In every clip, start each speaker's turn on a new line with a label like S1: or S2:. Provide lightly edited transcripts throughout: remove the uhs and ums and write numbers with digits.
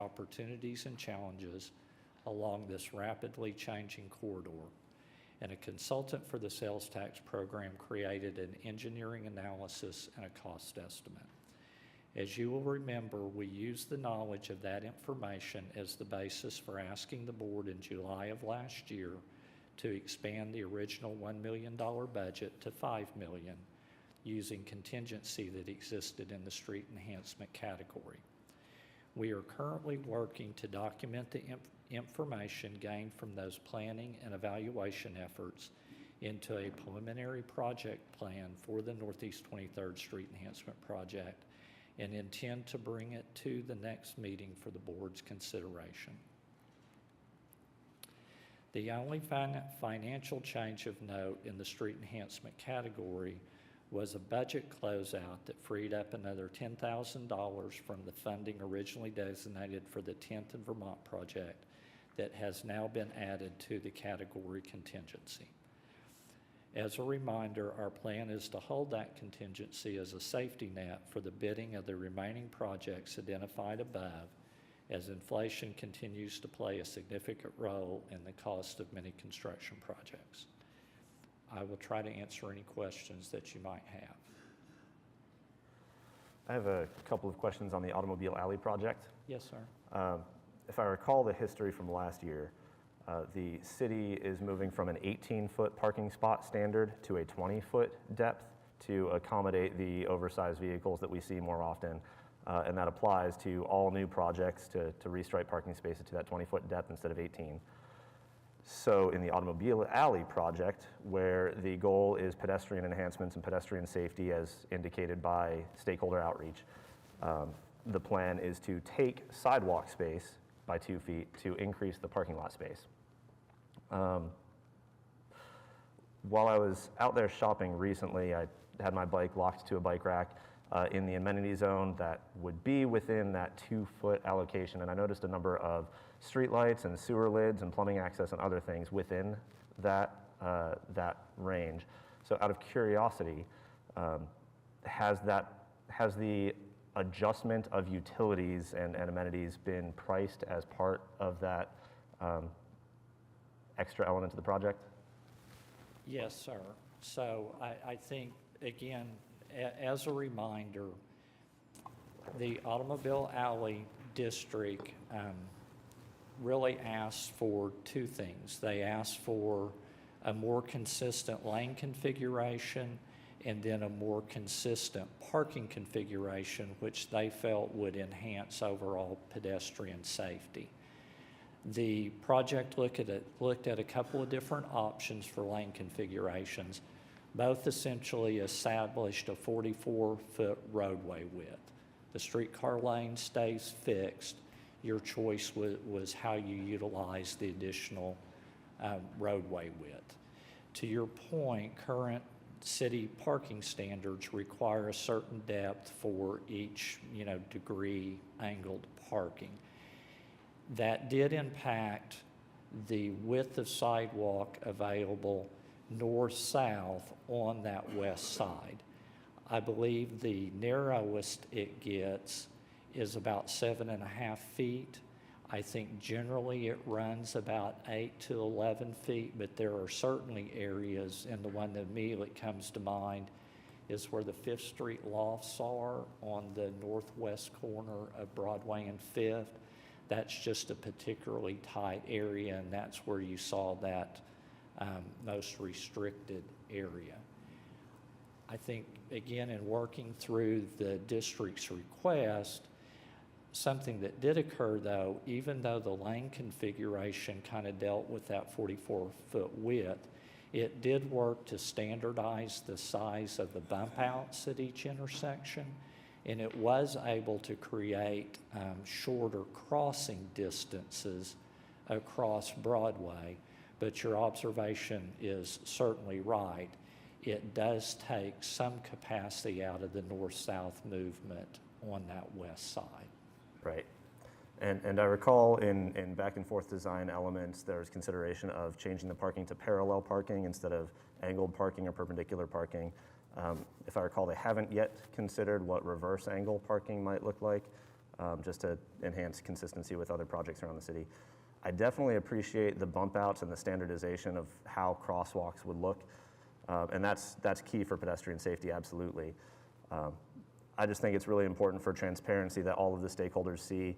S1: opportunities and challenges along this rapidly changing corridor. And a consultant for the sales tax program created an engineering analysis and a cost estimate. As you will remember, we used the knowledge of that information as the basis for asking the board in July of last year to expand the original $1 million budget to $5 million, using contingency that existed in the street enhancement category. We are currently working to document the information gained from those planning and evaluation efforts into a preliminary project plan for the Northeast 23rd Street Enhancement Project and intend to bring it to the next meeting for the board's consideration. The only financial change of note in the street enhancement category was a budget closeout that freed up another $10,000 from the funding originally designated for the 10th and Vermont project that has now been added to the category contingency. As a reminder, our plan is to hold that contingency as a safety net for the bidding of the remaining projects identified above, as inflation continues to play a significant role in the cost of many construction projects. I will try to answer any questions that you might have.
S2: I have a couple of questions on the Automobile Alley project.
S1: Yes, sir.
S2: If I recall the history from last year, the city is moving from an 18-foot parking spot standard to a 20-foot depth to accommodate the oversized vehicles that we see more often. And that applies to all new projects to restripe parking spaces to that 20-foot depth instead of 18. So in the Automobile Alley project, where the goal is pedestrian enhancements and pedestrian safety as indicated by stakeholder outreach, the plan is to take sidewalk space by 2 feet to increase the parking lot space. While I was out there shopping recently, I had my bike locked to a bike rack in the amenity zone that would be within that 2-foot allocation, and I noticed a number of street lights and sewer lids and plumbing access and other things within that, that range. So out of curiosity, has the adjustment of utilities and amenities been priced as part of that extra element of the project?
S1: Yes, sir. So I think, again, as a reminder, the Automobile Alley District really asked for two things. They asked for a more consistent lane configuration and then a more consistent parking configuration, which they felt would enhance overall pedestrian safety. The project looked at a couple of different options for lane configurations. Both essentially established a 44-foot roadway width. The streetcar lane stays fixed. Your choice was how you utilize the additional roadway width. To your point, current city parking standards require a certain depth for each, degree angled parking. That did impact the width of sidewalk available north-south on that west side. I believe the narrowest it gets is about 7.5 feet. I think generally it runs about 8 to 11 feet, but there are certainly areas, and the one that immediately comes to mind is where the 5th Street lofts are on the northwest corner of Broadway and 5th. That's just a particularly tight area, and that's where you saw that most restricted area. I think, again, in working through the district's request, something that did occur, though, even though the lane configuration kind of dealt with that 44-foot width, it did work to standardize the size of the bump outs at each intersection, and it was able to create shorter crossing distances across Broadway. But your observation is certainly right. It does take some capacity out of the north-south movement on that west side.
S2: Right. And I recall in back and forth design elements, there's consideration of changing the parking to parallel parking instead of angled parking or perpendicular parking. If I recall, they haven't yet considered what reverse angle parking might look like. just to enhance consistency with other projects around the city. I definitely appreciate the bump outs and the standardization of how crosswalks would look, and that's key for pedestrian safety, absolutely. I just think it's really important for transparency that all of the stakeholders see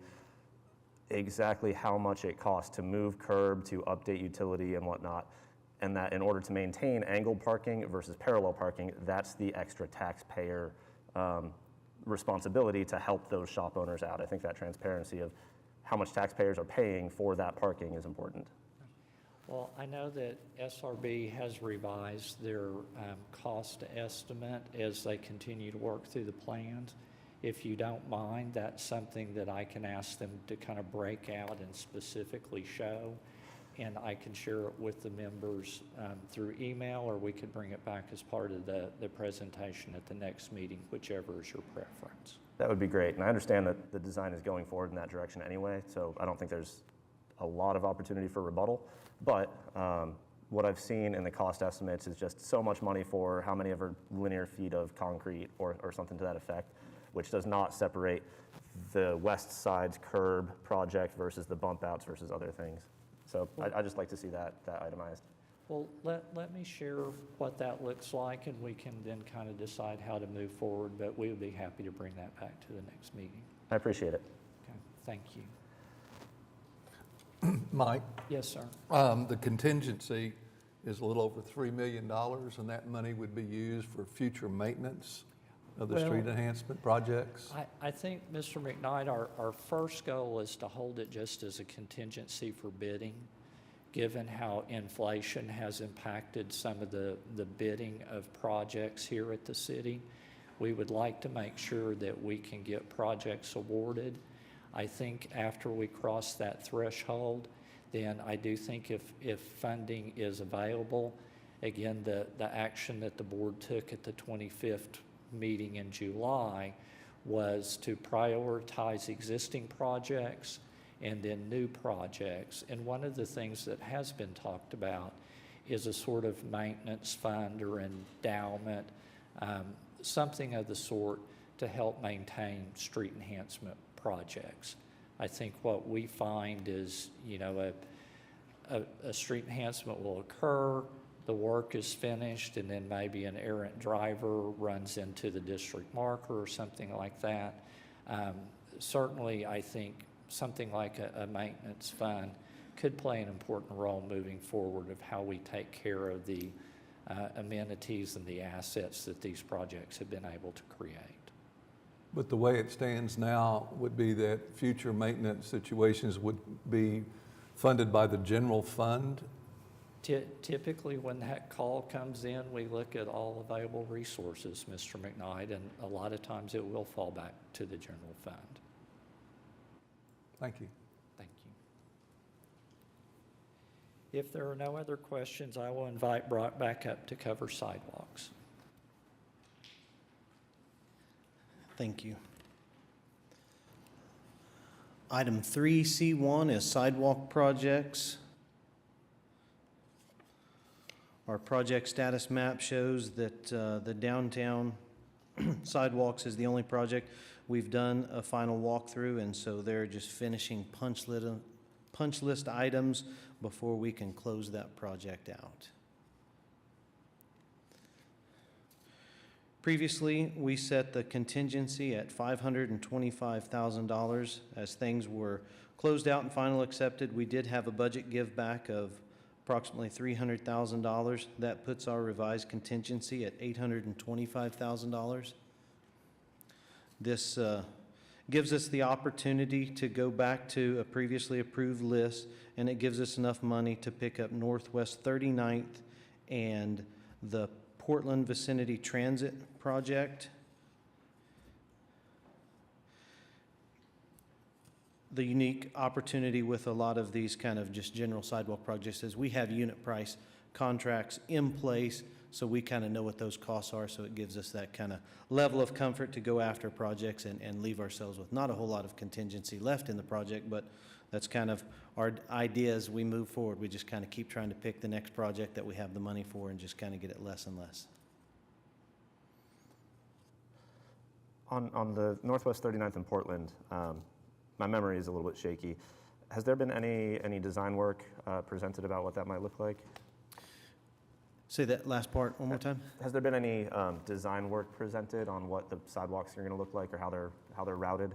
S2: exactly how much it costs to move curb, to update utility and whatnot, and that in order to maintain angled parking versus parallel parking, that's the extra taxpayer responsibility to help those shop owners out. I think that transparency of how much taxpayers are paying for that parking is important.
S1: Well, I know that SRB has revised their cost estimate as they continue to work through the plans. If you don't mind, that's something that I can ask them to kind of break out and specifically show, and I can share it with the members through email, or we could bring it back as part of the presentation at the next meeting, whichever is your preference.
S2: That would be great, and I understand that the design is going forward in that direction anyway, so I don't think there's a lot of opportunity for rebuttal, but what I've seen in the cost estimates is just so much money for how many ever linear feet of concrete or something to that effect, which does not separate the west side's curb project versus the bump outs versus other things. So I just like to see that itemized.
S1: Well, let me share what that looks like, and we can then kind of decide how to move forward, but we would be happy to bring that back to the next meeting.
S2: I appreciate it.
S1: Okay, thank you.
S3: Mike,
S1: Yes, sir.
S3: the contingency is a little over $3 million, and that money would be used for future maintenance of the street enhancement projects?
S1: I think, Mr. McKnight, our first goal is to hold it just as a contingency for bidding, given how inflation has impacted some of the bidding of projects here at the city. We would like to make sure that we can get projects awarded. I think after we cross that threshold, then I do think if funding is available, again, the action that the board took at the 25th meeting in July was to prioritize existing projects and then new projects. And one of the things that has been talked about is a sort of maintenance fund or endowment, something of the sort to help maintain street enhancement projects. I think what we find is, you know, a street enhancement will occur, the work is finished, and then maybe an errant driver runs into the district marker or something like that. Certainly, I think something like a maintenance fund could play an important role moving forward of how we take care of the amenities and the assets that these projects have been able to create.
S3: But the way it stands now would be that future maintenance situations would be funded by the general fund?
S1: Typically, when that call comes in, we look at all available resources, Mr. McKnight, and a lot of times it will fall back to the general fund.
S3: Thank you.
S1: Thank you. If there are no other questions, I will invite Brock back up to cover sidewalks.
S4: Thank you. Item 3C1 is sidewalk projects. Our project status map shows that the downtown sidewalks is the only project. We've done a final walkthrough, and so they're just finishing punch list items before we can close that project out. Previously, we set the contingency at $525,000. As things were closed out and final accepted, we did have a budget give back of approximately $300,000. That puts our revised contingency at $825,000. This gives us the opportunity to go back to a previously approved list, and it gives us enough money to pick up Northwest 39th and the Portland Vicinity Transit Project. The unique opportunity with a lot of these kind of just general sidewalk projects is we have unit price contracts in place, so we kind of know what those costs are, so it gives us that kind of level of comfort to go after projects and leave ourselves with not a whole lot of contingency left in the project, but that's kind of our idea as we move forward. We just kind of keep trying to pick the next project that we have the money for and just kind of get it less and less.
S2: On the Northwest 39th in Portland, my memory is a little bit shaky. Has there been any design work presented about what that might look like?
S4: Say that last part one more time.
S2: Has there been any design work presented on what the sidewalks are going to look like or how they're routed?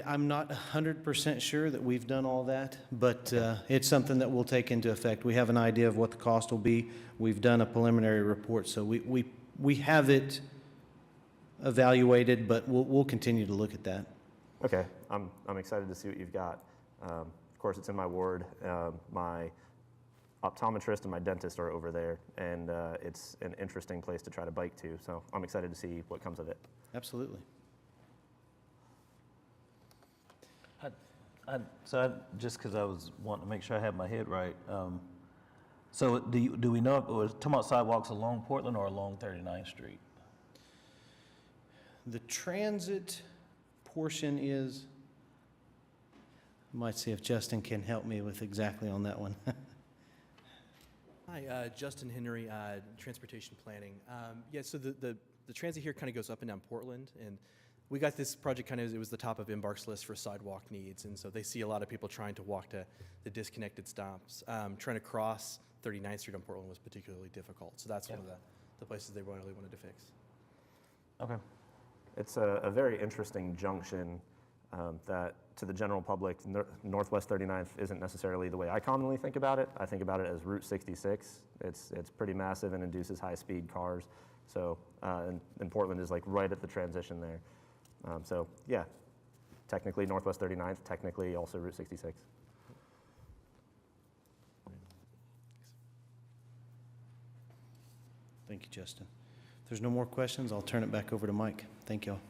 S4: I'm not 100% sure that we've done all that, but it's something that we'll take into effect. We have an idea of what the cost will be. We've done a preliminary report, so we have it evaluated, but we'll continue to look at that.
S2: Okay, I'm excited to see what you've got. Of course, it's in my ward. My optometrist and my dentist are over there, and it's an interesting place to try to bike to, so I'm excited to see what comes of it.
S4: Absolutely.
S5: Just because I was wanting to make sure I had my head right, so do we know if it was talking about sidewalks along Portland or along 39th Street?
S4: The transit portion is, I might see if Justin can help me with exactly on that one.
S6: Hi, Justin Henry, Transportation Planning. Yeah, so the transit here kind of goes up and down Portland, and we got this project it was the top of Embark's list for sidewalk needs, and so they see a lot of people trying to walk to the disconnected stops. Trying to cross 39th Street on Portland was particularly difficult, so that's one of the places they really wanted to fix.
S5: Okay.
S2: It's a very interesting junction that to the general public, Northwest 39th isn't necessarily the way I commonly think about it. I think about it as Route 66. It's pretty massive and induces high-speed cars. So, and Portland is like right at the transition there. So yeah, technically Northwest 39th, technically also Route 66.
S4: Thank you, Justin. If there's no more questions, I'll turn it back over to Mike. Thank you all.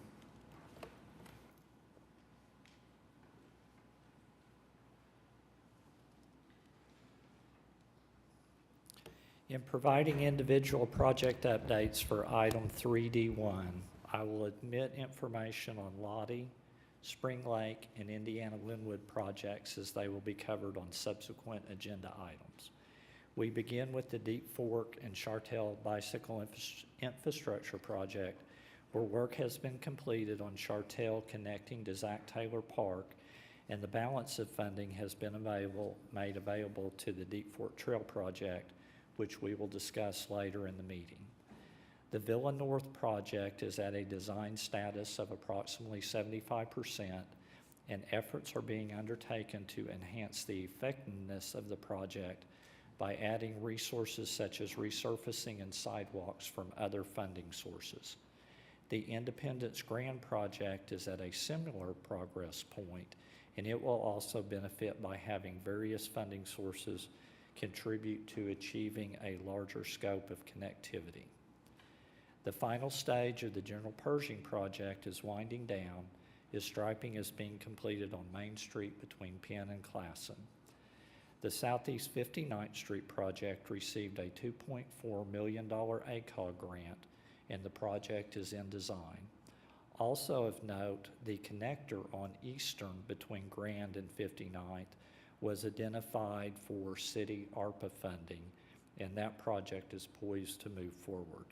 S1: In providing individual project updates for item 3D1, I will admit information on Lottie, Spring Lake, and Indiana Linwood projects as they will be covered on subsequent agenda items. We begin with the Deep Fork and Chartel Bicycle Infrastructure Project, where work has been completed on Chartel connecting to Zach Taylor Park, and the balance of funding has been made available to the Deep Fork Trail Project, which we will discuss later in the meeting. The Villa North project is at a design status of approximately 75%, and efforts are being undertaken to enhance the effectiveness of the project by adding resources such as resurfacing and sidewalks from other funding sources. The Independence Grand project is at a similar progress point, and it will also benefit by having various funding sources contribute to achieving a larger scope of connectivity. The final stage of the General Pershing project is winding down, as striping is being completed on Main Street between Penn and Classen. The Southeast 59th Street project received a $2.4 million ACOG grant, and the project is in design. Also of note, the connector on Eastern between Grand and 59th was identified for city ARPA funding, and that project is poised to move forward.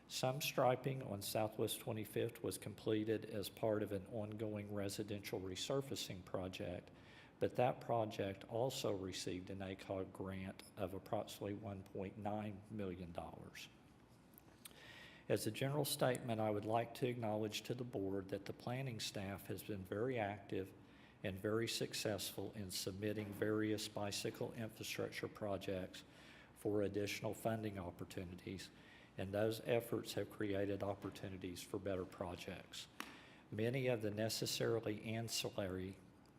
S1: Some striping on Southwest 25th was completed as part of an ongoing residential resurfacing project, but that project also received an ACOG grant of approximately $1.9 million. As a general statement, I would like to acknowledge to the board that the planning staff has been very active and very successful in submitting various bicycle infrastructure projects for additional funding opportunities, and those efforts have created opportunities for better projects. Many of the necessarily ancillary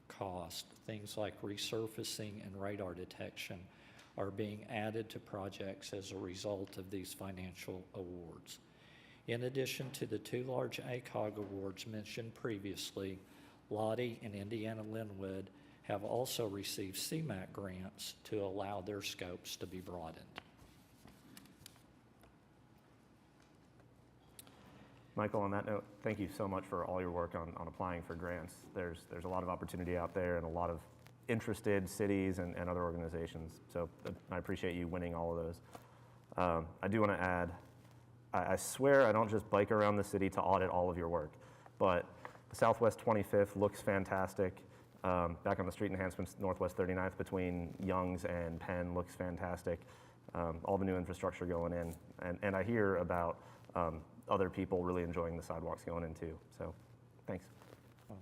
S1: costs, things like resurfacing and radar detection, are being added to projects as a result of these financial awards. In addition to the two large ACOG awards mentioned previously, Lottie and Indiana Linwood have also received CMAQ grants to allow their scopes to be broadened.
S2: Michael, on that note, thank you so much for all your work on applying for grants. There's a lot of opportunity out there and a lot of interested cities and other organizations. So I appreciate you winning all of those. I do want to add, I swear I don't just bike around the city to audit all of your work, but Southwest 25th looks fantastic. Back on the street enhancements, Northwest 39th between Youngs and Penn looks fantastic. All the new infrastructure going in. And I hear about other people really enjoying the sidewalks going in too. So thanks.
S1: Well,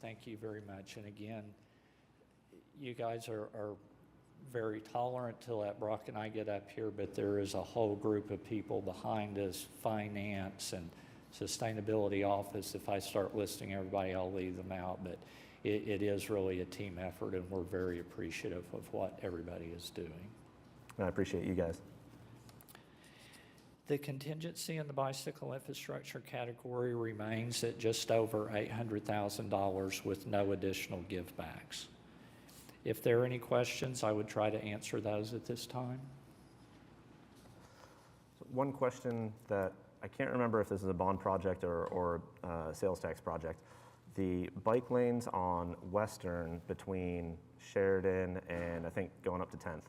S1: thank you very much. And again, you guys are very tolerant to let Brock and I get up here, but there is a whole group of people behind us, finance and sustainability office. If I start listing everybody, I'll leave them out, but it is really a team effort, and we're very appreciative of what everybody is doing.
S2: And I appreciate you guys.
S1: The contingency in the bicycle infrastructure category remains at just over $800,000 with no additional givebacks. If there are any questions, I would try to answer those at this time.
S2: So one question that I can't remember if this is a bond project or a sales tax project. The bike lanes on Western between Sheridan and I think going up to 10th.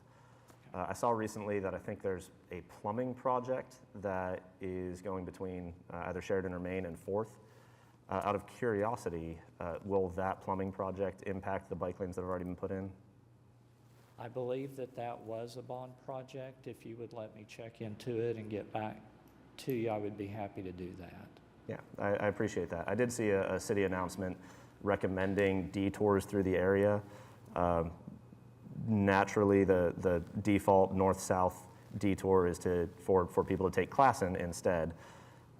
S2: I saw recently that I think there's a plumbing project that is going between either Sheridan or Main and 4th. Out of curiosity, will that plumbing project impact the bike lanes that have already been put in?
S1: I believe that was a bond project. If you would let me check into it and get back to you, I would be happy to do that.
S2: Yeah, I appreciate that. I did see a city announcement recommending detours through the area. Naturally, the default north-south detour is for people to take Classen instead.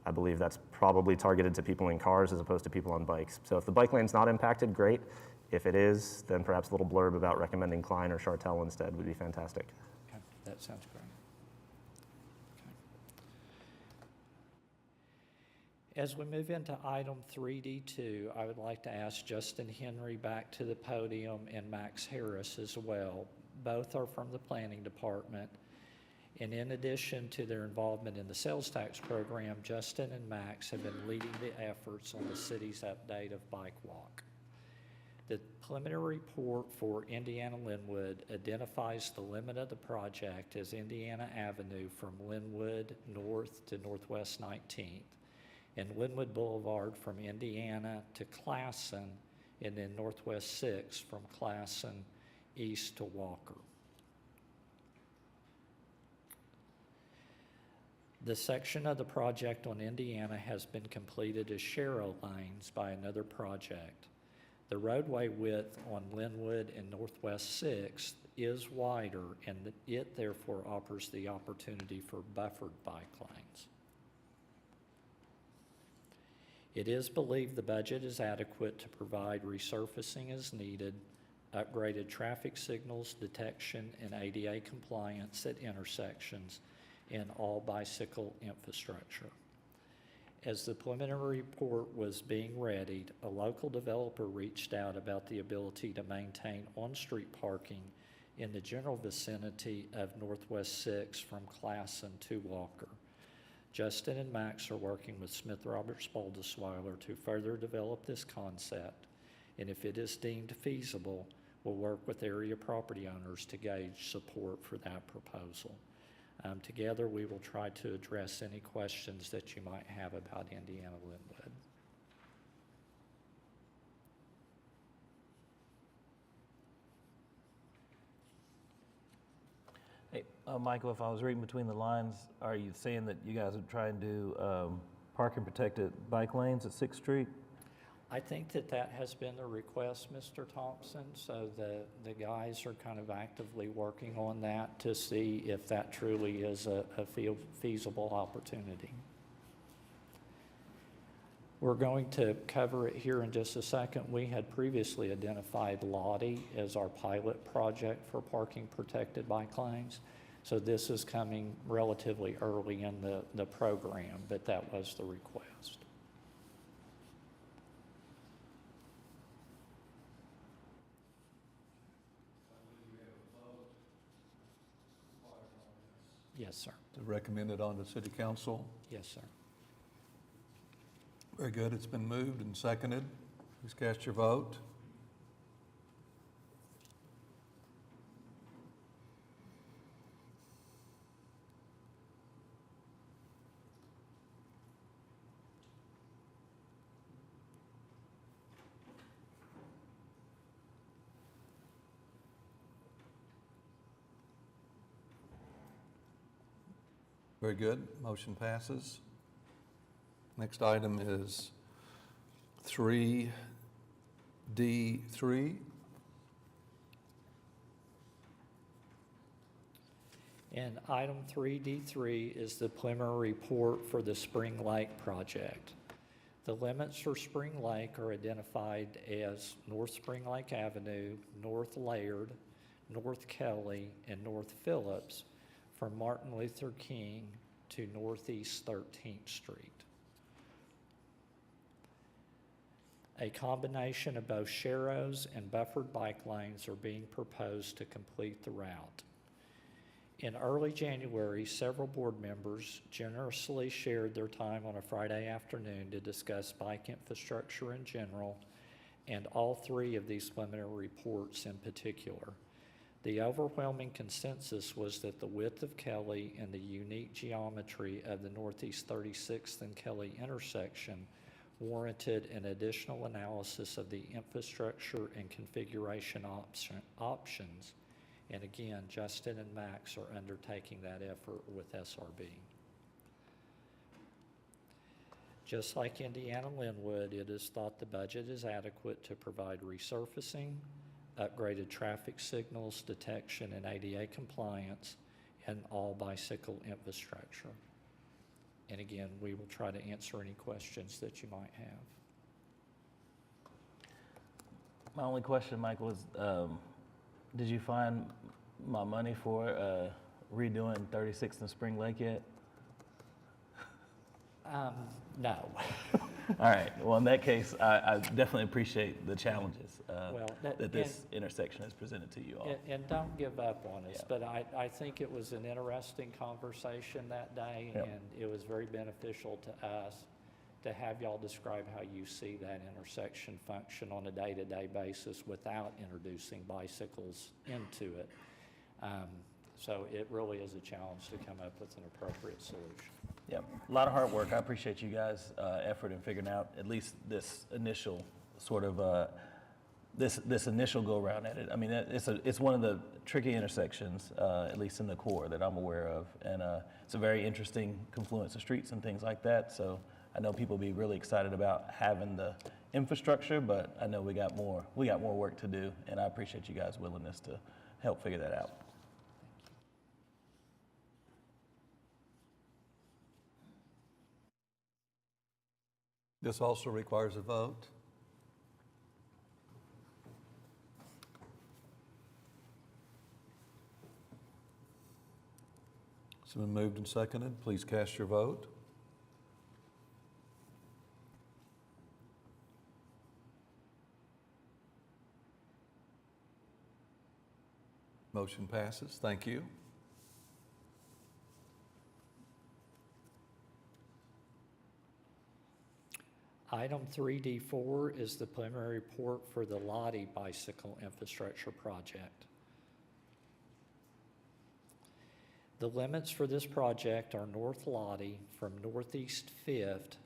S2: I believe that's probably targeted to people in cars as opposed to people on bikes. So if the bike lane's not impacted, great. If it is, then perhaps a little blurb about recommending Klein or Chartel instead would be fantastic.
S1: Okay, that sounds great. Okay. As we move into item 3D2, I would like to ask Justin Henry back to the podium and Max Harris as well. Both are from the planning department. And in addition to their involvement in the sales tax program, Justin and Max have been leading the efforts on the city's update of Bike Walk. The preliminary report for Indiana Linwood identifies the limit of the project as Indiana Avenue from Linwood north to Northwest 19th, and Linwood Boulevard from Indiana to Classen, and then Northwest 6th from Classen east to Walker. The section of the project on Indiana has been completed as Sharrow lanes by another project. The roadway width on Linwood and Northwest 6th is wider, and it therefore offers the opportunity for buffered bike lanes. It is believed the budget is adequate to provide resurfacing as needed, upgraded traffic signals, detection, and ADA compliance at intersections, and all bicycle infrastructure. As the preliminary report was being readied, a local developer reached out about the ability to maintain on-street parking in the general vicinity of Northwest 6 from Classen to Walker. Justin and Max are working with Smith Roberts Baldesweiler to further develop this concept, and if it is deemed feasible, we'll work with area property owners to gauge support for that proposal. Together, we will try to address any questions that you might have about Indiana Linwood.
S5: Hey, Michael, if I was reading between the lines, are you saying that you guys are trying to do parking protected bike lanes at 6th Street?
S1: I think that has been the request, Mr. Thompson, so the guys are kind of actively working on that to see if that truly is a feasible opportunity. We're going to cover it here in just a second. We had previously identified Lottie as our pilot project for parking protected bike lanes. So this is coming relatively early in the program, but that was the request. Yes, sir.
S3: To recommend it on to city council.
S1: Yes, sir.
S3: Very good. It's been moved and seconded. Please cast your vote. Very good. Motion passes. Next item is 3D3.
S1: And item 3D3 is the preliminary report for the Spring Lake project. The limits for Spring Lake are identified as North Spring Lake Avenue, North Laird, North Kelly, and North Phillips from Martin Luther King to Northeast 13th Street. A combination of both sharrows and buffered bike lanes are being proposed to complete the route. In early January, several board members generously shared their time on a Friday afternoon to discuss bike infrastructure in general, and all three of these preliminary reports in particular. The overwhelming consensus was that the width of Kelly and the unique geometry of the Northeast 36th and Kelly intersection warranted an additional analysis of the infrastructure and configuration options. And again, Justin and Max are undertaking that effort with SRB. Just like Indiana Linwood, it is thought the budget is adequate to provide resurfacing, upgraded traffic signals, detection, and ADA compliance, and all bicycle infrastructure. And again, we will try to answer any questions that you might have.
S5: My only question, Michael, is did you find my money for redoing 36th and Spring Lake yet?
S1: No.
S5: All right. Well, in that case, I definitely appreciate the challenges
S1: Well,
S5: that this intersection has presented to you all.
S1: And don't give up on us,
S5: Yeah.
S1: but I think it was an interesting conversation that day,
S5: Yep.
S1: and it was very beneficial to us to have y'all describe how you see that intersection function on a day-to-day basis without introducing bicycles into it. So it really is a challenge to come up with an appropriate solution.
S5: Yep. A lot of hard work. I appreciate you guys' effort in figuring out at least this initial sort of this initial go around at it. I mean, it's one of the tricky intersections, at least in the core, that I'm aware of, and it's a very interesting confluence of streets and things like that. So I know people will be really excited about having the infrastructure, but I know we got more work to do, and I appreciate you guys' willingness to help figure that out.
S3: This also requires a vote. It's been moved and seconded. Please cast your vote. Motion passes. Thank you.
S1: Item 3D4 is the preliminary report for the Lottie Bicycle Infrastructure Project. The limits for this project are North Lottie from Northeast 5th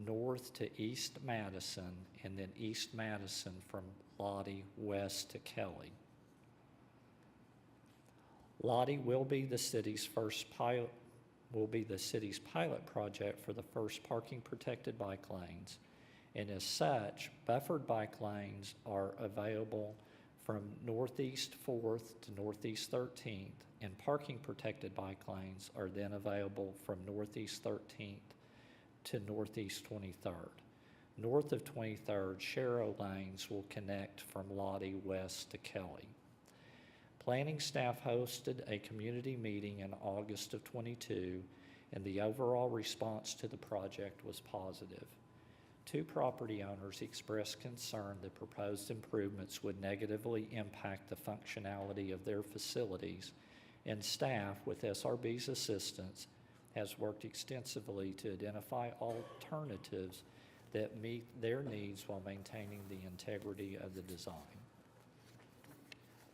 S1: north to East Madison, and then East Madison from Lottie west to Kelly. Lottie will be the city's pilot project for the first parking protected bike lanes, and as such, buffered bike lanes are available from Northeast 4th to Northeast 13th, and parking protected bike lanes are then available from Northeast 13th to Northeast 23rd. North of 23rd, Sharrow lanes will connect from Lottie west to Kelly. Planning staff hosted a community meeting in August of '22, and the overall response to the project was positive. Two property owners expressed concern that proposed improvements would negatively impact the functionality of their facilities, and staff, with SRB's assistance, has worked extensively to identify alternatives that meet their needs while maintaining the integrity of the design.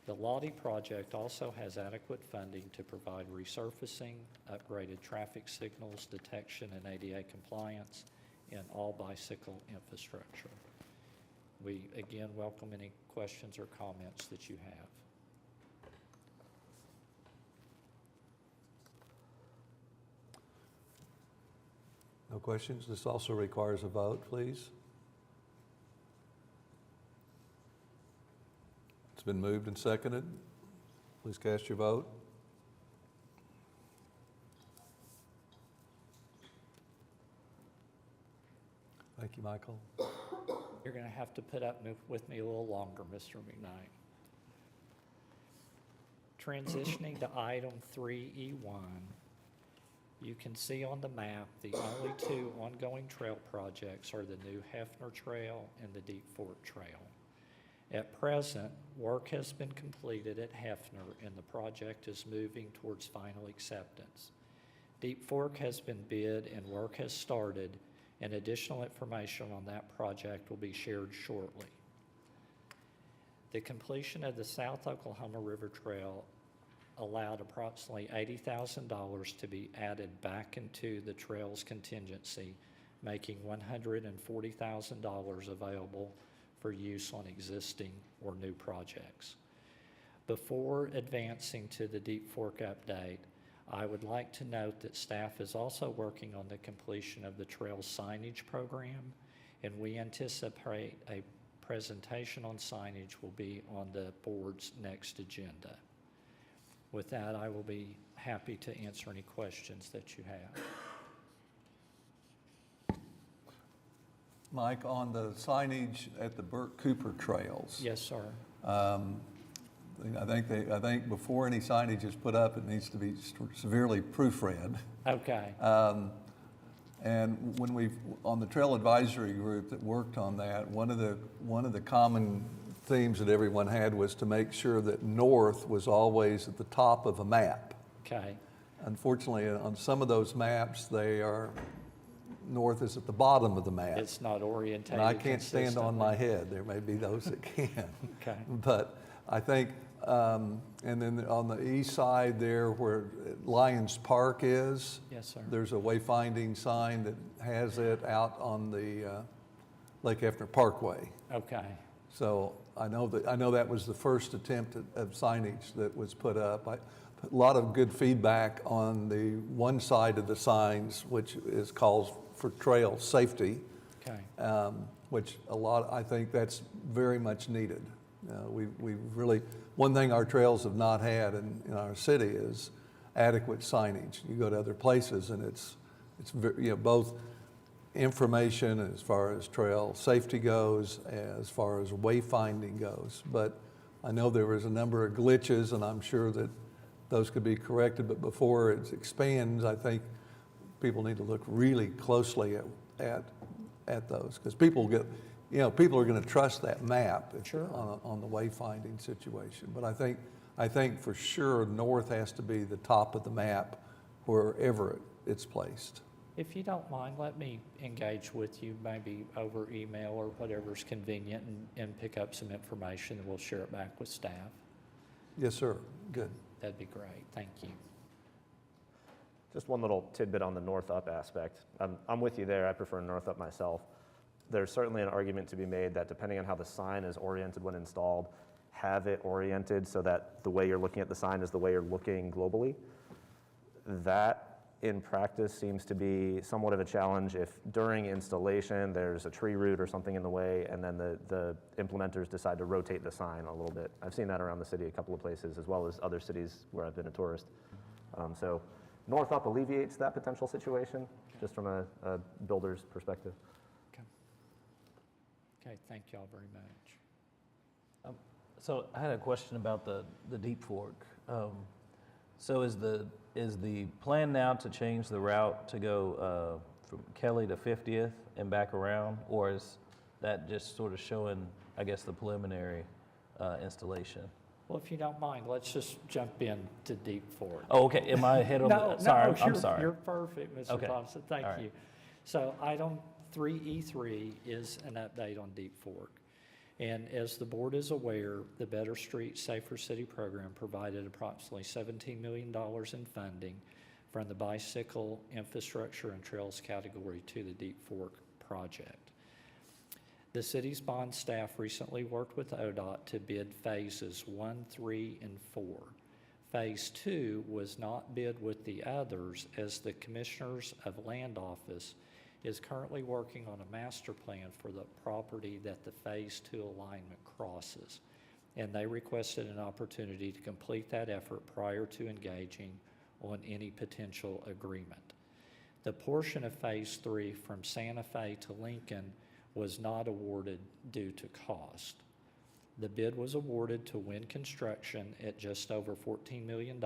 S1: The Lottie project also has adequate funding to provide resurfacing, upgraded traffic signals, detection and ADA compliance, and all bicycle infrastructure. We again welcome any questions or comments that you have.
S3: No questions? This also requires a vote, please. It's been moved and seconded. Please cast your vote. Thank you, Michael.
S1: You're going to have to put up with me a little longer, Mr. McKnight. Transitioning to item 3E1, you can see on the map the only two ongoing trail projects are the new Hefner Trail and the Deep Fork Trail. At present, work has been completed at Hefner and the project is moving towards final acceptance. Deep Fork has been bid and work has started, and additional information on that project will be shared shortly. The completion of the South Oklahoma River Trail allowed approximately $80,000 to be added back into the trail's contingency, making $140,000 available for use on existing or new projects. Before advancing to the Deep Fork update, I would like to note that staff is also working on the completion of the trail signage program, and we anticipate a presentation on signage will be on the board's next agenda. With that, I will be happy to answer any questions that you have.
S3: Mike, on the signage at the Burt Cooper trails.
S1: Yes, sir.
S3: I think before any signage is put up, it needs to be severely proofread.
S1: Okay.
S3: And when on the trail advisory group that worked on that, one of the common themes that everyone had was to make sure that north was always at the top of a map.
S1: Okay.
S3: Unfortunately, on some of those maps, north is at the bottom of the map.
S1: It's not orientated
S3: And I can't stand on
S1: consistently.
S3: my head. There may be those that can.
S1: Okay.
S3: But I think, and then on the east side there where Lions Park is,
S1: Yes, sir.
S3: there's a wayfinding sign that has it out on the Lake Hefner Parkway.
S1: Okay.
S3: So I know that was the first attempt of signage that was put up. A lot of good feedback on the one side of the signs, which is calls for trail safety.
S1: Okay.
S3: Which I think that's very much needed. We really, one thing our trails have not had in our city is adequate signage. You go to other places and it's both information as far as trail safety goes, as far as wayfinding goes. But I know there was a number of glitches and I'm sure that those could be corrected, but before it expands, I think people need to look really closely at those, because people are going to trust that map
S1: Sure.
S3: on the wayfinding situation. But I think for sure north has to be the top of the map wherever it's placed.
S1: If you don't mind, let me engage with you maybe over email or whatever's convenient and pick up some information and we'll share it back with staff.
S3: Yes, sir. Good.
S1: That'd be great. Thank you.
S2: Just one little tidbit on the north up aspect. I'm with you there. I prefer north up myself. There's certainly an argument to be made that depending on how the sign is oriented when installed, have it oriented so that the way you're looking at the sign is the way you're looking globally. That in practice seems to be somewhat of a challenge if during installation there's a tree root or something in the way and then the implementers decide to rotate the sign a little bit. I've seen that around the city a couple of places as well as other cities where I've been a tourist. So north up alleviates that potential situation just from a builder's perspective.
S1: Okay, thank y'all very much.
S5: So I had a question about the Deep Fork. So is the plan now to change the route to go from Kelly to 50th and back around, or is that just sort of showing, I guess, the preliminary installation?
S1: Well, if you don't mind, let's just jump in to Deep Fork.
S5: Oh, okay. Am I ahead on
S1: No,
S5: the? Sorry,
S1: no,
S5: I'm sorry.
S1: You're perfect, Mr.
S5: Okay.
S1: Thompson. Thank
S5: All right.
S1: you. So item 3E3 is an update on Deep Fork. And as the board is aware, the Better Street Safer City program provided approximately $17 million in funding from the bicycle infrastructure and trails category to the Deep Fork project. The city's bond staff recently worked with ODOT to bid phases 1, 3, and 4. Phase 2 was not bid with the others as the Commissioners of Land Office is currently working on a master plan for the property that the Phase 2 alignment crosses, and they requested an opportunity to complete that effort prior to engaging on any potential agreement. The portion of Phase 3 from Santa Fe to Lincoln was not awarded due to cost. The bid was awarded to Wind Construction at just over $14 million,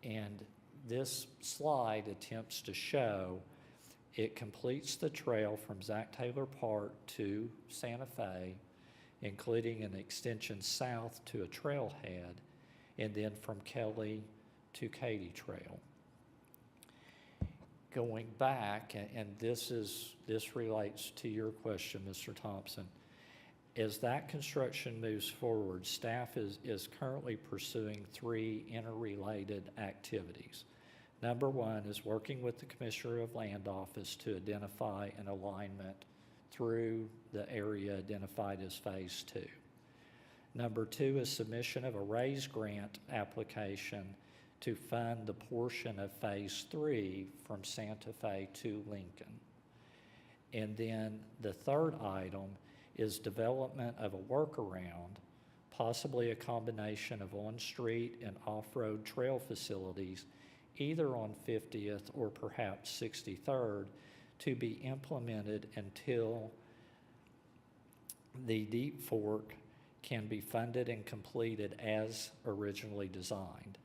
S1: and this slide attempts to show it completes the trail from Zach Taylor Park to Santa Fe, including an extension south to a trailhead, and then from Kelly to Katy Trail. Going back, and this relates to your question, Mr. Thompson, as that construction moves forward, staff is currently pursuing 3 interrelated activities. Number 1 is working with the Commissioner of Land Office to identify an alignment through the area identified as Phase 2. Number 2 is submission of a RAISE grant application to fund the portion of Phase 3 from Santa Fe to Lincoln. And then the third item is development of a workaround, possibly a combination of on-street and off-road trail facilities, either on 50th or perhaps 63rd, to be implemented until the Deep Fork can be funded and completed as originally designed.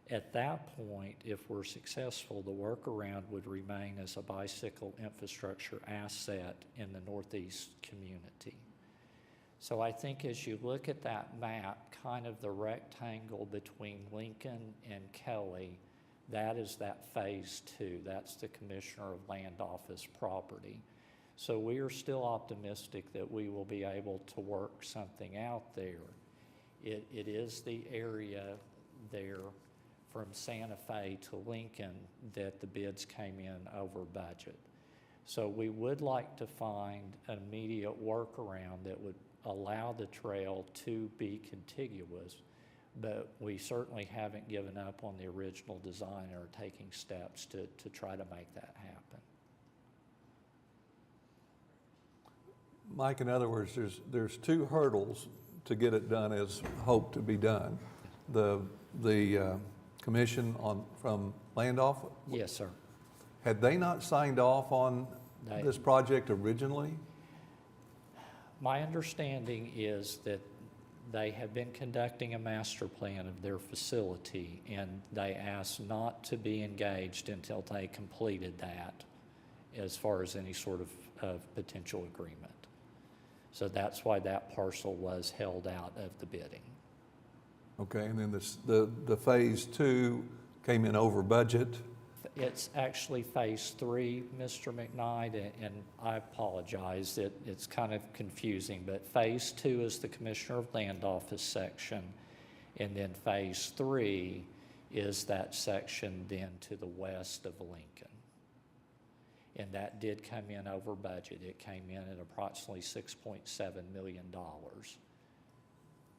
S1: At that point, if we're successful, the workaround would remain as a bicycle infrastructure asset in the Northeast community. So I think as you look at that map, kind of the rectangle between Lincoln and Kelly, that is that Phase 2. That's the Commissioner of Land Office property. So we are still optimistic that we will be able to work something out there. It is the area there from Santa Fe to Lincoln that the bids came in over budget. So we would like to find an immediate workaround that would allow the trail to be contiguous, but we certainly haven't given up on the original design or taking steps to try to make that happen.
S3: Mike, in other words, there's 2 hurdles to get it done as hoped to be done. The commission from Land Office,
S1: Yes, sir.
S3: had they not signed off on this project originally?
S1: My understanding is that they have been conducting a master plan of their facility, and they asked not to be engaged until they completed that as far as any sort of potential agreement. So that's why that parcel was held out of the bidding.
S3: Okay, and then the Phase 2 came in over budget.
S1: It's actually Phase 3, Mr. McKnight, and I apologize, it's kind of confusing, but Phase 2 is the Commissioner of Land Office section, and then Phase 3 is that section then to the west of Lincoln. And that did come in over budget. It came in at approximately $6.7 million.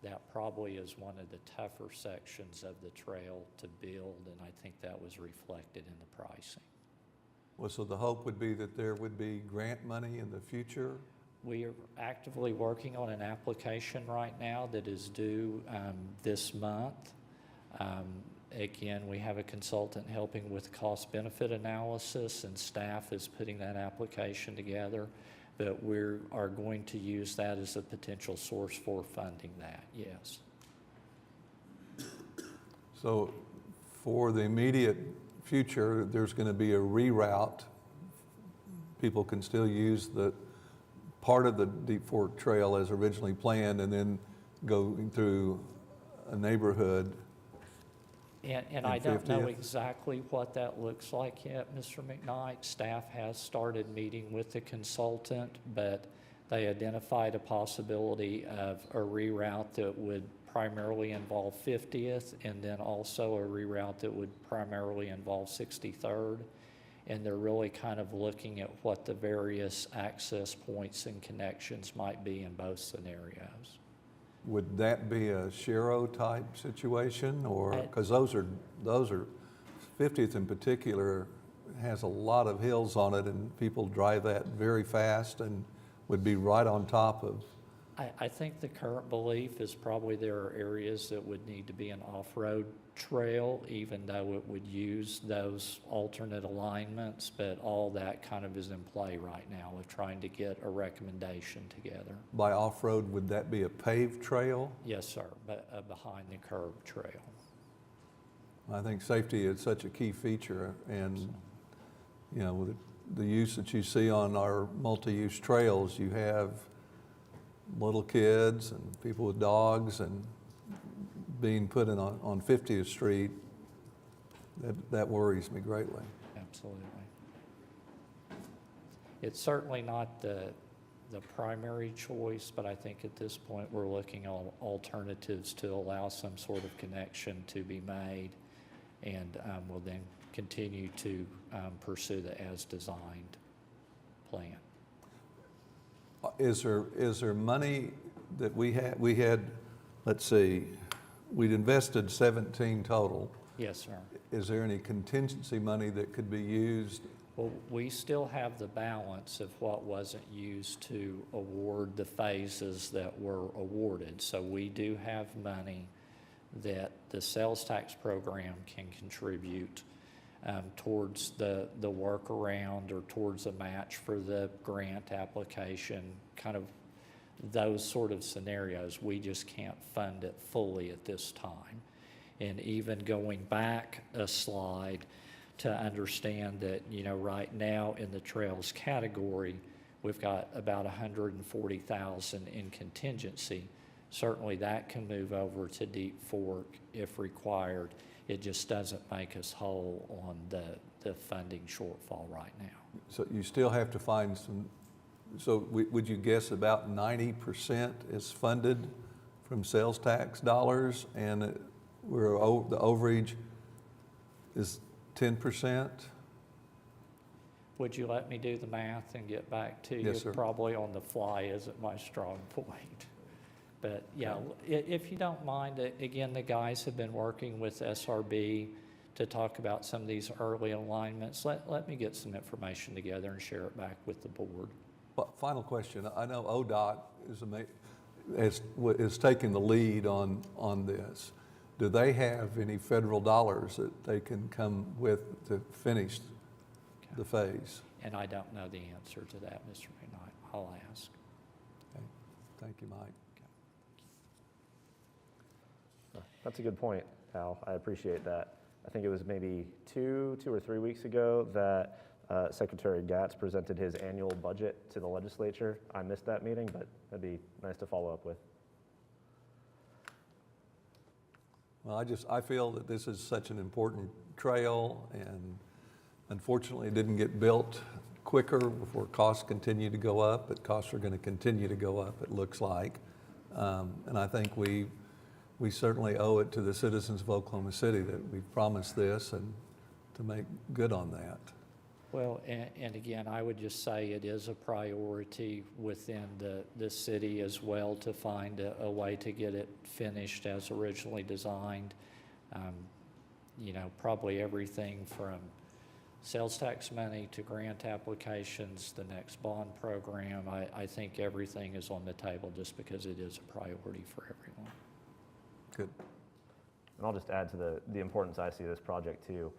S1: That probably is one of the tougher sections of the trail to build, and I think that was reflected in the pricing.
S3: Well, so the hope would be that there would be grant money in the future?
S1: We are actively working on an application right now that is due this month. Again, we have a consultant helping with cost-benefit analysis, and staff is putting that application together. But we are going to use that as a potential source for funding that, yes.
S3: So for the immediate future, there's going to be a reroute. People can still use the part of the Deep Fork Trail as originally planned and then going through a neighborhood.
S1: And I don't know exactly what that looks like yet, Mr. McKnight. Staff has started meeting with the consultant, but they identified a possibility of a reroute that would primarily involve 50th, and then also a reroute that would primarily involve 63rd. And they're really kind of looking at what the various access points and connections might be in both scenarios.
S3: Would that be a Shero type situation, or because those are 50th in particular has a lot of hills on it, and people drive that very fast and would be right on top of.
S1: I think the current belief is probably there are areas that would need to be an off-road trail, even though it would use those alternate alignments, but all that kind of is in play right now with trying to get a recommendation together.
S3: By off-road, would that be a paved trail?
S1: Yes, sir, but a behind-the-curb trail.
S3: I think safety is such a key feature, and, you know, with the use that you see on our multi-use trails, you have little kids and people with dogs and being put in on 50th Street, that worries me greatly.
S1: Absolutely. It's certainly not the primary choice, but I think at this point we're looking at alternatives to allow some sort of connection to be made, and we'll then continue to pursue the as-designed plan.
S3: Is there money that we had, let's see, we'd invested 17 total.
S1: Yes, sir.
S3: Is there any contingency money that could be used?
S1: Well, we still have the balance of what wasn't used to award the phases that were awarded. So we do have money that the sales tax program can contribute towards the workaround or towards a match for the grant application, kind of those sort of scenarios. We just can't fund it fully at this time. And even going back a slide to understand that, you know, right now in the trails category, we've got about 140,000 in contingency. Certainly that can move over to Deep Fork if required. It just doesn't make us whole on the funding shortfall right now.
S3: So you still have to find some, so would you guess about 90% is funded from sales tax dollars, and the overage is 10%?
S1: Would you let me do the math and get back to you?
S3: Yes, sir.
S1: Probably on the fly isn't my strong point. But yeah, if you don't mind, again, the guys have been working with SRB to talk about some of these early alignments. Let me get some information together and share it back with the board.
S3: Well, final question. I know ODOT is taking the lead on this. Do they have any federal dollars that they can come with to finish the phase?
S1: And I don't know the answer to that, Mr. McKnight. I'll ask.
S3: Okay. Thank you, Mike.
S2: That's a good point, Al. I appreciate that. I think it was maybe two or 3 weeks ago that Secretary Gatz presented his annual budget to the legislature. I missed that meeting, but that'd be nice to follow up with.
S3: Well, I feel that this is such an important trail, and unfortunately it didn't get built quicker before costs continue to go up, but costs are going to continue to go up, it looks like. And I think we certainly owe it to the citizens of Oklahoma City that we've promised this and to make good on that.
S1: Well, and again, I would just say it is a priority within the city as well to find a way to get it finished as originally designed. You know, probably everything from sales tax money to grant applications, the next bond program. I think everything is on the table just because it is a priority for everyone.
S3: Good.
S2: And I'll just add to the importance I see of this project too.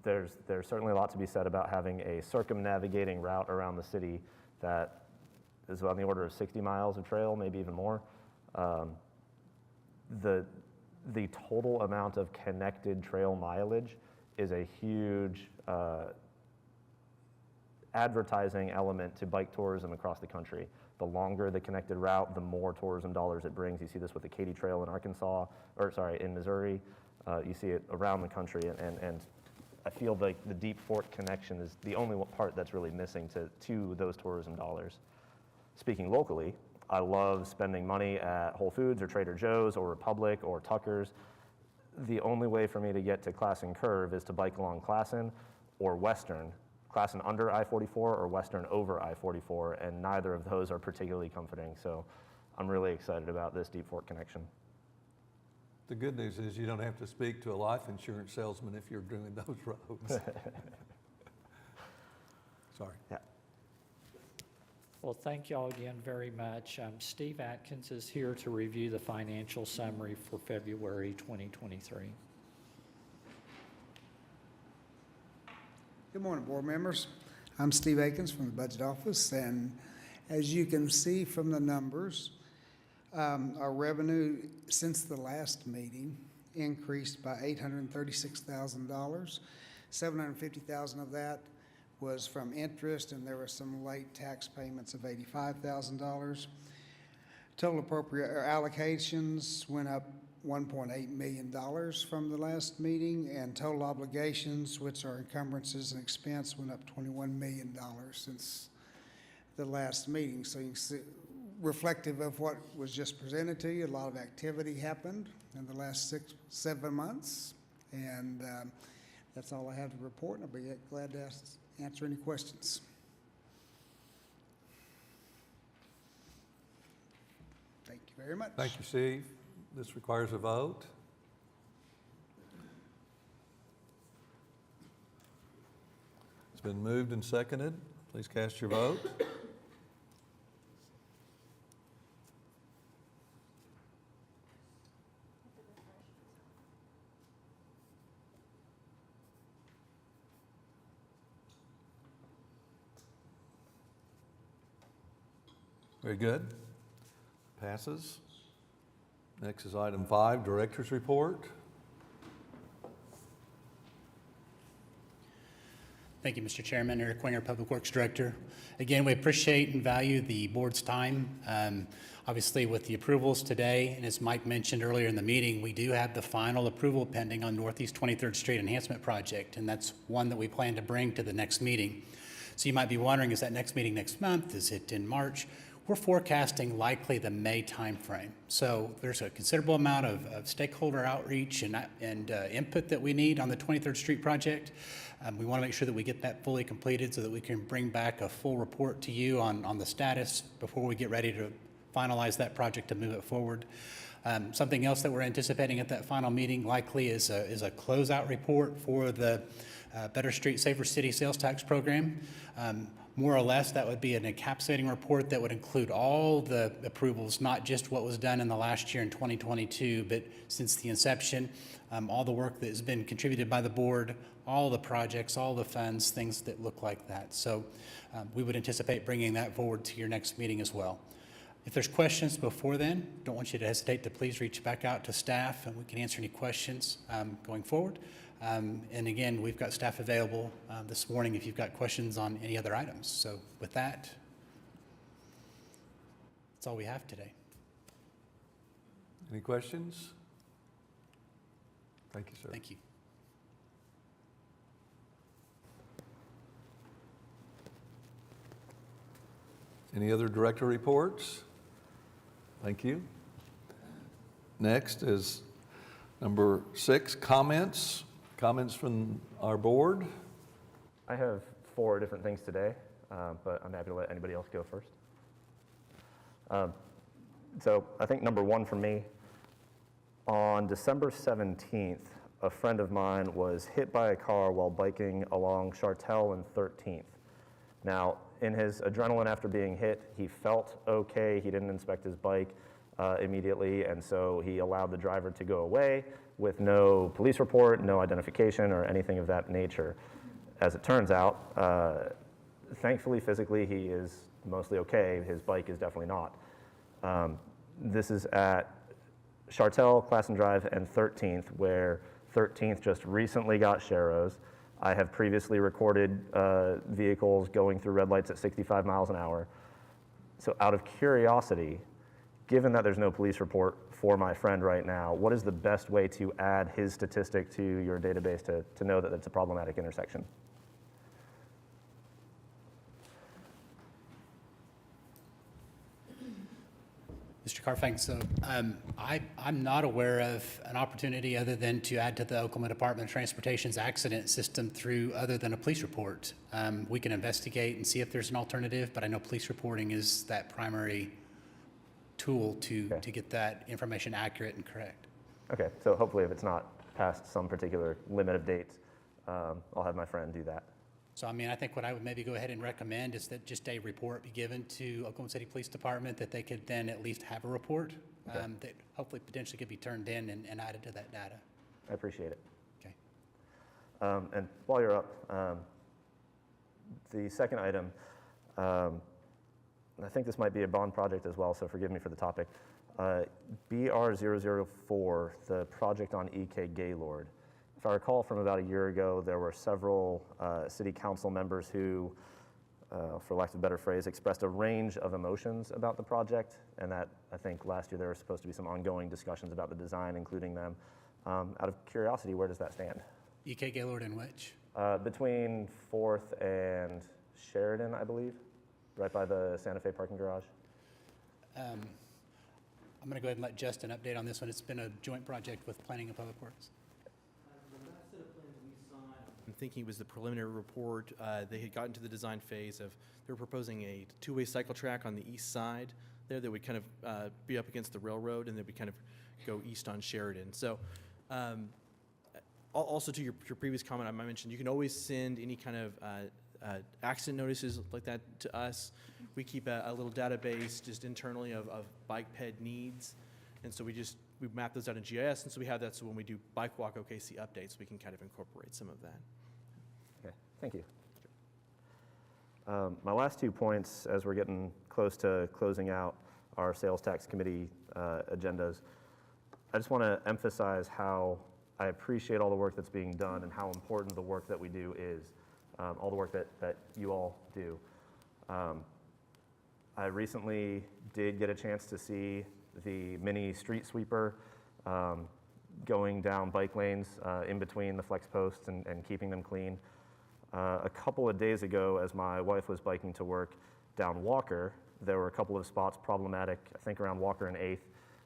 S2: There's certainly a lot to be said about having a circumnavigating route around the city that is on the order of 60 miles of trail, maybe even more. The total amount of connected trail mileage is a huge advertising element to bike tourism across the country. The longer the connected route, the more tourism dollars it brings. You see this with the Katy Trail in in Missouri. You see it around the country, and I feel like the Deep Fork connection is the only part that's really missing to those tourism dollars. Speaking locally, I love spending money at Whole Foods or Trader Joe's or Republic or Tucker's. The only way for me to get to Classen Curve is to bike along Classen or Western. Classen under I-44 or Western over I-44, and neither of those are particularly comforting. So I'm really excited about this Deep Fork connection.
S3: The good news is you don't have to speak to a life insurance salesman if you're doing those roads. Sorry.
S2: Yeah.
S1: Well, thank you all again very much. Steve Atkins is here to review the financial summary for February 2023.
S7: Good morning, board members. I'm Steve Akins from the Budget Office, and as you can see from the numbers, our revenue since the last meeting increased by $836,000. $750,000 of that was from interest, and there were some late tax payments of $85,000. Total appropriate allocations went up $1.8 million from the last meeting, and total obligations, which are encumbrances and expense, went up $21 million since the last meeting. So you can see, reflective of what was just presented to you, a lot of activity happened in the last 6-7 months, and that's all I have to report, and I'll be glad to answer any questions. Thank you very much.
S3: Thank you, Steve. This requires a vote. It's been moved and seconded. Please cast your vote. Very good. Passes. Next is item 5, Director's Report.
S8: Thank you, Mr. Chairman. Eric Winger, Public Works Director. Again, we appreciate and value the board's time. Obviously, with the approvals today, and as Mike mentioned earlier in the meeting, we do have the final approval pending on Northeast 23rd Street Enhancement Project, and that's one that we plan to bring to the next meeting. So you might be wondering, is that next meeting next month? Is it in March? We're forecasting likely the May timeframe. So there's a considerable amount of stakeholder outreach and input that we need on the 23rd Street project. We want to make sure that we get that fully completed so that we can bring back a full report to you on the status before we get ready to finalize that project to move it forward. Something else that we're anticipating at that final meeting likely is a closeout report for the Better Street, Safer City sales tax program. More or less, that would be an encapsulating report that would include all the approvals, not just what was done in the last year in 2022, but since the inception, all the work that has been contributed by the board, all the projects, all the funds, things that look like that. So we would anticipate bringing that forward to your next meeting as well. If there's questions before then, don't want you to hesitate to please reach back out to staff, and we can answer any questions going forward. And again, we've got staff available this morning if you've got questions on any other items. So with that, that's all we have today.
S3: Any questions? Thank you, sir.
S8: Thank you.
S3: Any other director reports? Thank you. Next is number 6, comments. Comments from our board.
S2: I have 4 different things today, but I'm happy to let anybody else go first. So I think number 1 for me, on December 17th, a friend of mine was hit by a car while biking along Chartel and 13th. Now, in his adrenaline after being hit, he felt okay. He didn't inspect his bike immediately, and so he allowed the driver to go away with no police report, no identification, or anything of that nature. As it turns out, thankfully, physically, he is mostly okay. His bike is definitely not. This is at Chartel, Classen Drive, and 13th, where 13th just recently got sharrows. I have previously recorded vehicles going through red lights at 65 miles an hour. So out of curiosity, given that there's no police report for my friend right now, what is the best way to add his statistic to your database to know that it's a problematic intersection?
S8: Mr. Carfang, so I'm not aware of an opportunity other than to add to the Oklahoma Department of Transportation's accident system through other than a police report. We can investigate and see if there's an alternative, but I know police reporting is that primary tool to get that information accurate and correct.
S2: Okay, so hopefully if it's not past some particular limit of dates, I'll have my friend do that.
S8: So, I mean, I think what I would maybe go ahead and recommend is that just a report be given to Oklahoma City Police Department, that they could then at least have a report that hopefully potentially could be turned in and added to that data.
S2: I appreciate it.
S8: Okay.
S2: And while you're up, the second item, I think this might be a bond project as well, so forgive me for the topic. BR004, the project on EK Gaylord. If I recall from about a year ago, there were several city council members who, for lack of a better phrase, expressed a range of emotions about the project, and that I think last year there were supposed to be some ongoing discussions about the design, including them. Out of curiosity, where does that stand?
S8: EK Gaylord and which?
S2: Between 4th and Sheridan, I believe, right by the Santa Fe parking garage.
S8: I'm going to go ahead and let Justin update on this one. It's been a joint project with Planning and Public Works.
S6: The last set of plans we saw, I'm thinking it was the preliminary report. They had gotten to the design phase of, they were proposing a two-way cycle track on the east side there that would kind of be up against the railroad, and then we kind of go east on Sheridan. So also to your previous comment, I mentioned you can always send any kind of accident notices like that to us. We keep a little database just internally of bike ped needs, and so we map those out in GIS, and so we have that, so when we do Bike Walk OKC updates, we can kind of incorporate some of that.
S2: Okay, thank you. My last 2 points, as we're getting close to closing out our sales tax committee agendas, I just want to emphasize how I appreciate all the work that's being done and how important the work that we do is, all the work that you all do. I recently did get a chance to see the mini street sweeper going down bike lanes in between the flex posts and keeping them clean. A couple of days ago, as my wife was biking to work down Walker, there were a couple of spots problematic, I think around Walker and 8th,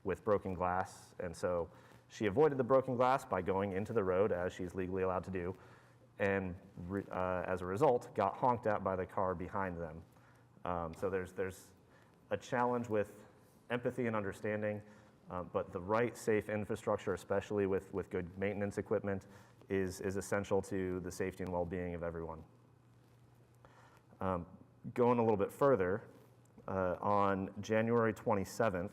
S2: with broken glass, and so she avoided the broken glass by going into the road, as she's legally allowed to do, and as a result, got honked at by the car behind them. So there's a challenge with empathy and understanding, but the right safe infrastructure, especially with good maintenance equipment, is essential to the safety and well-being of everyone. Going a little bit further, on January 27th,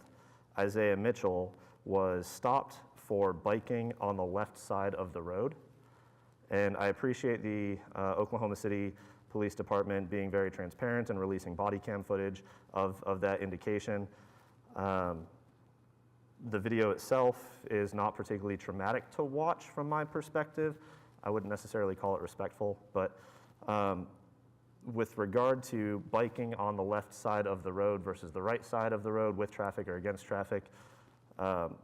S2: Isaiah Mitchell was stopped for biking on the left side of the road. And I appreciate the Oklahoma City Police Department being very transparent and releasing body cam footage of that indication. The video itself is not particularly traumatic to watch from my perspective. I wouldn't necessarily call it respectful, but with regard to biking on the left side of the road versus the right side of the road with traffic or against traffic, I'm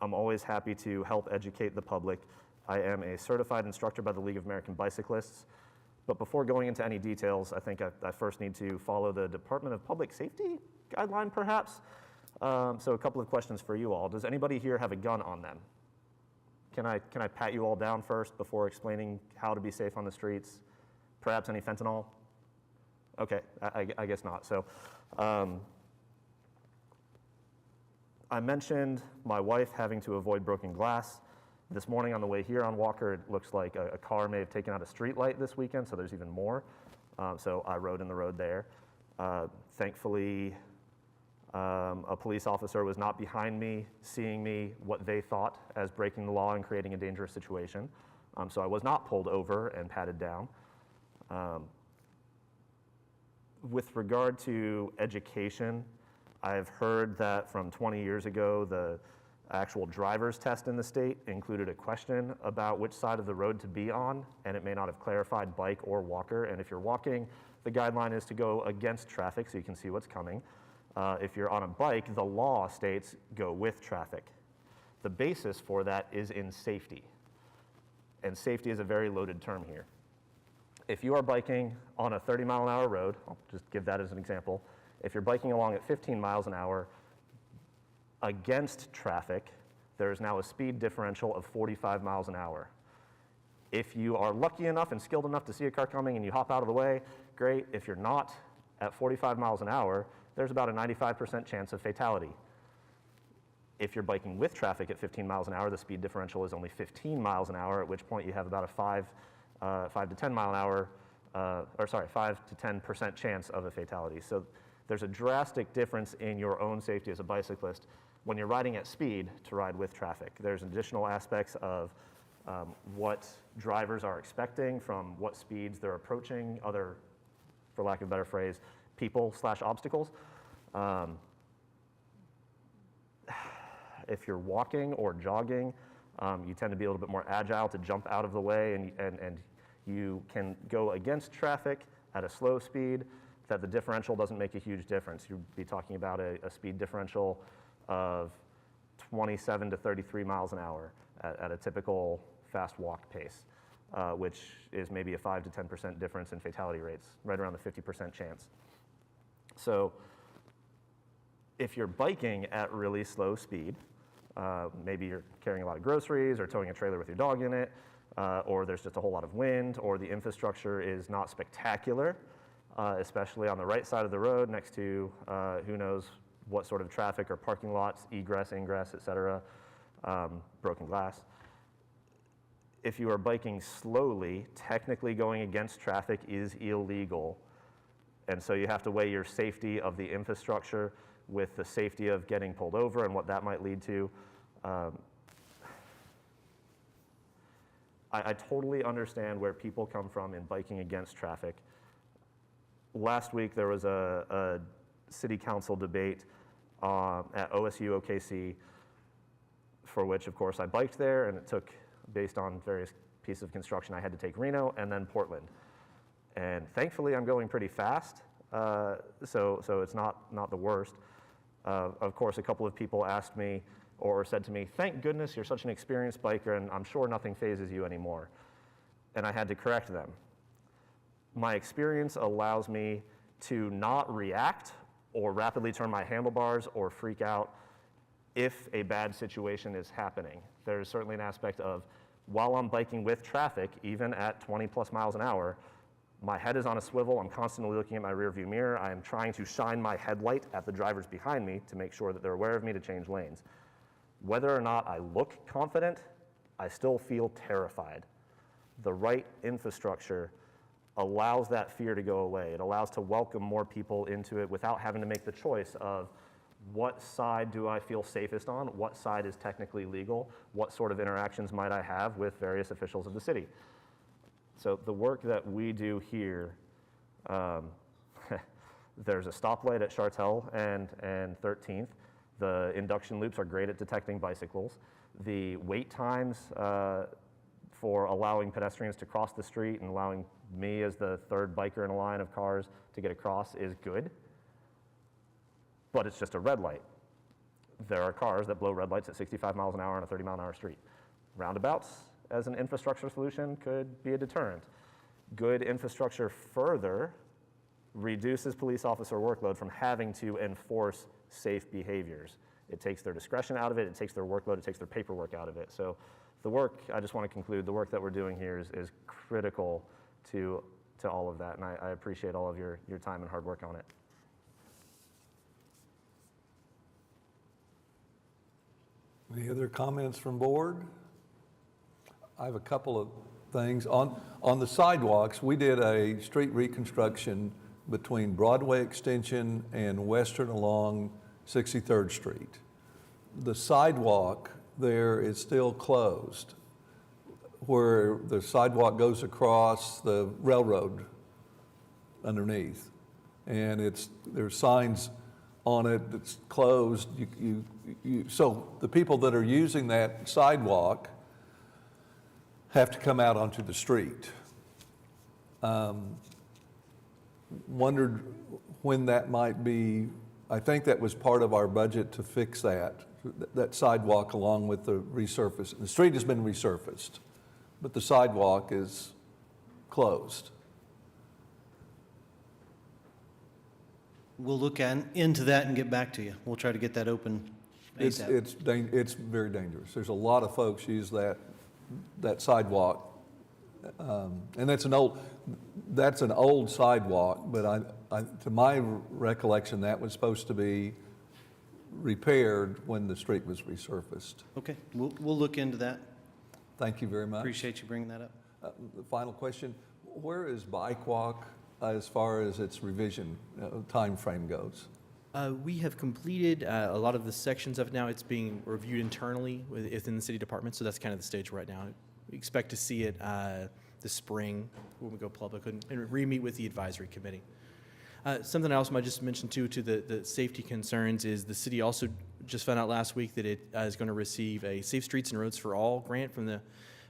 S2: always happy to help educate the public. I am a certified instructor by the League of American Bicyclists, but before going into any details, I think I first need to follow the Department of Public Safety guideline, perhaps. So a couple of questions for you all. Does anybody here have a gun on them? Can I pat you all down first before explaining how to be safe on the streets? Perhaps any fentanyl? Okay, I guess not. So I mentioned my wife having to avoid broken glass. This morning on the way here on Walker, it looks like a car may have taken out a street light this weekend, so there's even more. So I rode in the road there. Thankfully, a police officer was not behind me, seeing me what they thought as breaking the law and creating a dangerous situation. So I was not pulled over and patted down. With regard to education, I've heard that from 20 years ago, the actual driver's test in the state included a question about which side of the road to be on, and it may not have clarified bike or walker. And if you're walking, the guideline is to go against traffic so you can see what's coming. If you're on a bike, the law states go with traffic. The basis for that is in safety. And safety is a very loaded term here. If you are biking on a 30-mile-an-hour road, I'll just give that as an example. If you're biking along at 15 miles an hour against traffic, there is now a speed differential of 45 miles an hour. If you are lucky enough and skilled enough to see a car coming and you hop out of the way, great. If you're not, at 45 miles an hour, there's about a 95% chance of fatality. If you're biking with traffic at 15 miles an hour, the speed differential is only 15 miles an hour, at which point you have about a 5 to 10 mile an hour, 5 to 10% chance of a fatality. So there's a drastic difference in your own safety as a bicyclist when you're riding at speed to ride with traffic. There's additional aspects of what drivers are expecting from what speeds they're approaching other, for lack of a better phrase, people/obstacles. If you're walking or jogging, you tend to be a little bit more agile to jump out of the way, and you can go against traffic at a slow speed that the differential doesn't make a huge difference. You'd be talking about a speed differential of 27 to 33 miles an hour at a typical fast walk pace, which is maybe a 5 to 10% difference in fatality rates, right around the 50% chance. So if you're biking at really slow speed, maybe you're carrying a lot of groceries or towing a trailer with your dog in it, or there's just a whole lot of wind, or the infrastructure is not spectacular, especially on the right side of the road next to who knows what sort of traffic or parking lots, egress, ingress, et cetera, broken glass. If you are biking slowly, technically going against traffic is illegal. And so you have to weigh your safety of the infrastructure with the safety of getting pulled over and what that might lead to. I totally understand where people come from in biking against traffic. Last week there was a city council debate at OSU OKC, for which of course I biked there, and it took, based on various pieces of construction, I had to take Reno and then Portland. And thankfully I'm going pretty fast, so it's not the worst. Of course, a couple of people asked me or said to me, "Thank goodness you're such an experienced biker, and I'm sure nothing phases you anymore." And I had to correct them. My experience allows me to not react or rapidly turn my handlebars or freak out if a bad situation is happening. There's certainly an aspect of, while I'm biking with traffic, even at 20 plus miles an hour, my head is on a swivel, I'm constantly looking at my rearview mirror, I am trying to shine my headlight at the drivers behind me to make sure that they're aware of me to change lanes. Whether or not I look confident, I still feel terrified. The right infrastructure allows that fear to go away. It allows to welcome more people into it without having to make the choice of what side do I feel safest on, what side is technically legal, what sort of interactions might I have with various officials of the city. So the work that we do here, there's a stoplight at Chartel and 13th. The induction loops are great at detecting bicycles. The wait times for allowing pedestrians to cross the street and allowing me as the third biker in a line of cars to get across is good, but it's just a red light. There are cars that blow red lights at 65 miles an hour on a 30 mile an hour street. Roundabouts as an infrastructure solution could be a deterrent. Good infrastructure further reduces police officer workload from having to enforce safe behaviors. It takes their discretion out of it, it takes their workload, it takes their paperwork out of it. So the work, I just want to conclude, the work that we're doing here is critical to all of that, and I appreciate all of your time and hard work on it.
S3: Any other comments from board? I have a couple of things. On the sidewalks, we did a street reconstruction between Broadway Extension and Western along 63rd Street. The sidewalk there is still closed, where the sidewalk goes across the railroad underneath. And there's signs on it that's closed. So the people that are using that sidewalk have to come out onto the street. Wondered when that might be. I think that was part of our budget to fix that sidewalk along with the resurface. The street has been resurfaced, but the sidewalk is closed.
S4: We'll look into that and get back to you. We'll try to get that open ASAP.
S3: It's very dangerous. There's a lot of folks use that sidewalk, and that's an old sidewalk. But to my recollection, that was supposed to be repaired when the street was resurfaced.
S4: Okay, we'll look into that.
S3: Thank you very much.
S4: Appreciate you bringing that up.
S3: The final question, where is Bike Walk as far as its revision timeframe goes?
S6: We have completed a lot of the sections of it now. It's being reviewed internally within the city department, so that's kind of the stage we're at now. We expect to see it this spring when we go public and re-meet with the advisory committee. Something else I might just mention too, to the safety concerns, is the city also just found out last week that it is going to receive a Safe Streets and Roads for All grant from the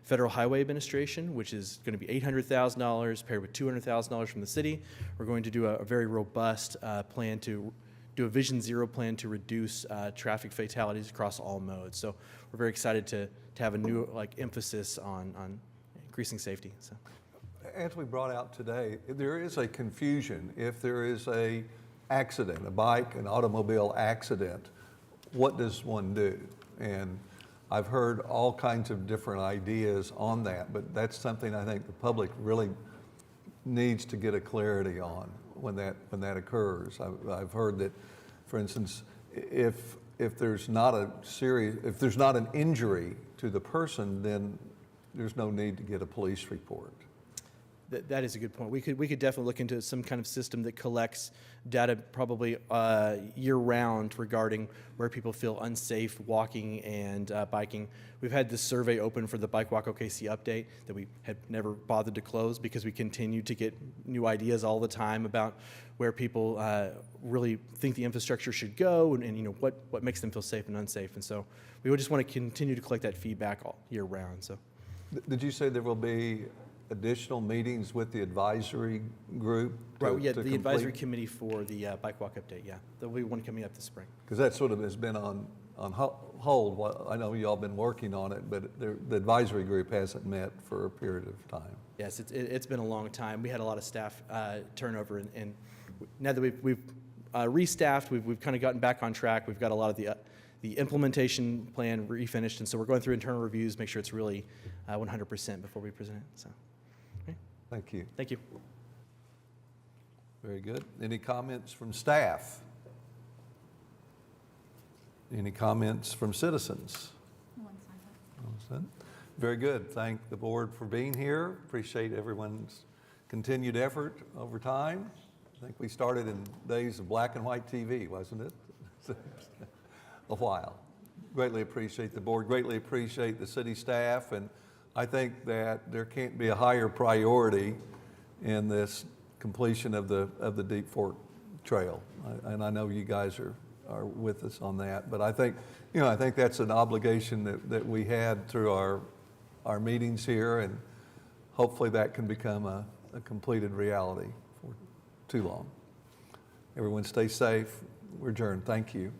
S6: Federal Highway Administration, which is going to be $800,000 paired with $200,000 from the city. We're going to do a very robust plan to do a Vision Zero plan to reduce traffic fatalities across all modes. So we're very excited to have a new emphasis on increasing safety. So.
S3: As we brought out today, there is a confusion. If there is a accident, a bike, an automobile accident, what does one do? And I've heard all kinds of different ideas on that, but that's something I think the public really needs to get a clarity on when that occurs. I've heard that, for instance, if there's not an injury to the person, then there's no need to get a police report.
S6: That is a good point. We could definitely look into some kind of system that collects data probably year-round regarding where people feel unsafe walking and biking. We've had this survey open for the Bike Walk OKC update that we had never bothered to close because we continue to get new ideas all the time about where people really think the infrastructure should go and what makes them feel safe and unsafe. And so we would just want to continue to collect that feedback all year-round. So,
S3: did you say there will be additional meetings with the advisory group?
S6: Right, yeah, the advisory committee for the Bike Walk update, yeah. There'll be one coming up this spring.
S3: Because that sort of has been on hold. Well, I know y'all been working on it, but the advisory group hasn't met for a period of time.
S6: Yes, it's been a long time. We had a lot of staff turnover, and now that we've restaffed, we've kind of gotten back on track. We've got a lot of the implementation plan refinished, and so we're going through internal reviews, make sure it's really 100% before we present it. So.
S3: Thank you.
S6: Thank you.
S3: Very good. Any comments from staff? Any comments from citizens? Very good. Thank the board for being here. Appreciate everyone's continued effort over time. I think we started in days of black and white TV, wasn't it? A while. Greatly appreciate the board, greatly appreciate the city staff, and I think that there can't be a higher priority in this completion of the Deep Fork Trail. And I know you guys are with us on that, but I think that's an obligation that we had through our meetings here, and hopefully that can become a completed reality for too long. Everyone stay safe. We're adjourned. Thank you.